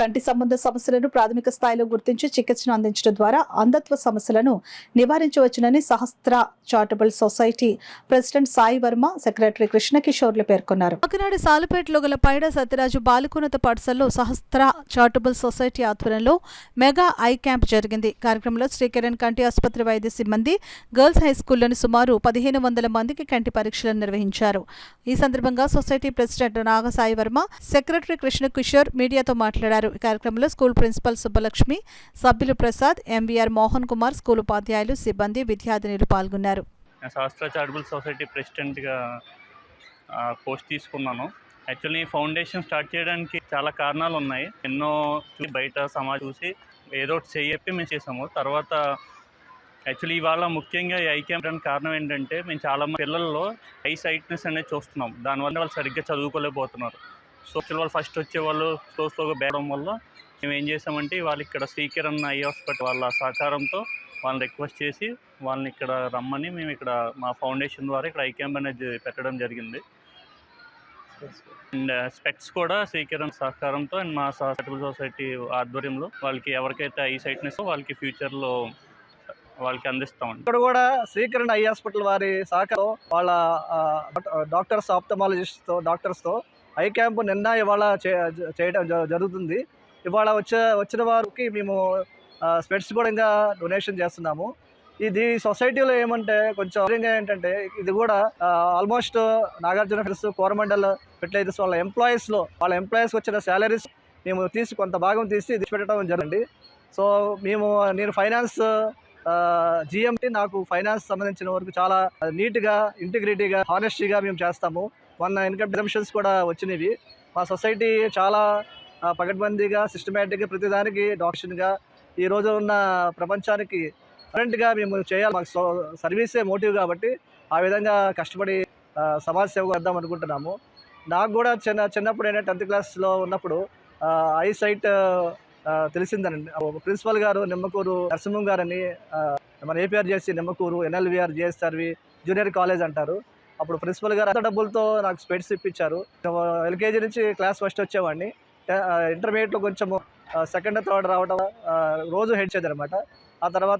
కంటి సంబంధ సమస్యలను ప్రాథమిక స్థాయిలో గుర్తించి చికిత్సను అందించడం ద్వారా అంధత్వ సమస్యలను నివారించవచ్చునని Sahasra charitable society president Sai Varma, secretary కృష్ణకిషోర్లు పేర్కొన్నారు. కాకినాడ సాలుపేటలో గల పైడ సత్యరాజు బాలికోన్నత పాఠశాలలో సహస్ర చారిటబుల్ సొసైటీ ఆధ్వర్యంలో మెగా ఐ క్యాంప్ జరిగింది. కార్యక్రమంలో శ్రీకిరణ్ కంటి ఆసుపత్రి వైద్య సిబ్బంది గర్ల్స్ హై స్కూల్లోని సుమారు 1500 మందికి కంటి పరీక్షలను నిర్వహించారు. ఈ సందర్భంగా సొసైటీ ప్రెసిడెంట్ నాగ సాయి వర్మ, సెక్రటరీ కృష్ణకిషోర్ మీడియాతో మాట్లాడారు. ఈ కార్యక్రమంలో స్కూల్ ప్రిన్సిపల్ సుబ్బలక్ష్మి, సభ్యులు ప్రసాద్, ఎంవీఆర్ మోహన్ కుమార్, స్కూల్ ఉపాధ్యాయులు, సిబ్బంది, విద్యార్థినులు పాల్గొన్నారు. సహస్ర చారిటబుల్ సొసైటీ ప్రెసిడెంట్గా పోస్ట్ తీసుకున్నాను. యాక్చువల్లీ ఫౌండేషన్ స్టార్ట్ చేయడానికి చాలా కారణాలు ఉన్నాయి. ఎన్నో బయట సమాజం చూసి ఏదో ఒకటి చెప్పి మేము చేసాము. తర్వాత యాక్చువల్లీ ఇవాళ ముఖ్యంగా ఈ ఐ క్యాంప్ అవడానికి కారణం ఏంటంటే, మేము చాలా మంది పిల్లల్లో ఐ సైట్నెస్ అనేది చూస్తున్నాం. దానివల్ల వాళ్ళు సరిగ్గా చదువుకోలేకపోతున్నారు. సో వాళ్ళు ఫస్ట్ వచ్చేవాళ్ళు స్లోగా బేరడం వల్ల మేము ఏం చేసామంటే, వాళ్ళు ఇక్కడ శ్రీకిరణ్ ఐ హాస్పిటల్ వాళ్ళ సహకారంతో వాళ్ళని రిక్వెస్ట్ చేసి వాళ్ళని ఇక్కడ రమ్మని మేము ఇక్కడ మా ఫౌండేషన్ ద్వారా ఇక్కడ ఐ క్యాంప్ అనేది పెట్టడం జరిగింది. అండ్ స్పెక్ట్స్ కూడా శ్రీకిరణ్ సహకారంతో అండ్ మా చారిటబుల్ సొసైటీ ఆధ్వర్యంలో వాళ్ళకి ఎవరికైతే ఐ సైట్నెస్ వాళ్ళకి ఫ్యూచర్లో వాళ్ళకి అందిస్తామండి. ఇక్కడ కూడా శ్రీకిరణ్ ఐ హాస్పిటల్ వారి సహకారం వాళ్ళ డాక్టర్స్, డాక్టర్స్తో ఐ క్యాంపు నిన్న ఇవాళ చేయడం జరుగుతుంది. ఇవాళ వచ్చిన వారికి మేము స్పెట్స్ కూడా ఇంకా డొనేషన్ చేస్తున్నాము. ఇది సొసైటీలో ఏమంటే కొంచెం ఏంటంటే, ఇది కూడా ఆల్మోస్ట్ నాగార్జున ఫిల్స్, కోరమండల్ ఫెర్టిలైజర్స్ వాళ్ళ ఎంప్లాయీస్ వచ్చిన శాలరీస్ మేము కొంత భాగం తీసి పెట్టడం జరిగింది. సో నేను ఫైనాన్స్ జిఎంటి, నాకు ఫైనాన్స్ సంబంధించిన వరకు చాలా నీట్గా, ఇంటిగ్రిటీగా, హానెస్టీగా మేము చేస్తాము. మొన్న ఇన్కమ్ ఎగ్జంప్షన్స్ కూడా వచ్చినవి. మా సొసైటీ చాలా పకడ్బందీగా, సిస్టమేటిక్గా, ప్రతిదానికి డాక్టర్గా ఈ రోజు ఉన్న ప్రపంచానికి కరెంట్గా మేము చేయాలి. మాకు సర్వీసే మోటివ్ కాబట్టి ఆ విధంగా కష్టపడి సమాజ సేవ వద్దాం అనుకుంటున్నాము. నాకు కూడా చిన్నప్పుడు ఏంటంటే 10th క్లాస్లో ఉన్నప్పుడు ఐ సైట్ తెలిసిందనండి. ప్రిన్సిపల్ గారు నిమ్మకూరు నరసింహం గారని, మన ఏపీఆర్జేసి నిమ్మకూరు, ఎన్ఎల్వీఆర్ జేఎస్ఆర్వి జూనియర్ కాలేజ్ అంటారు. అప్పుడు ప్రిన్సిపల్ గారు అంత డబ్బులతో నాకు స్పెట్స్ ఇప్పించారు. ఎల్కేజీ నుంచి క్లాస్ ఫస్ట్ వచ్చేవాడిని. ఇంటర్మీడియట్లో కొంచెము సెకండ్, థర్డ్ రావడం రోజు హెడ్ చేద్దనమాట. ఆ తర్వాత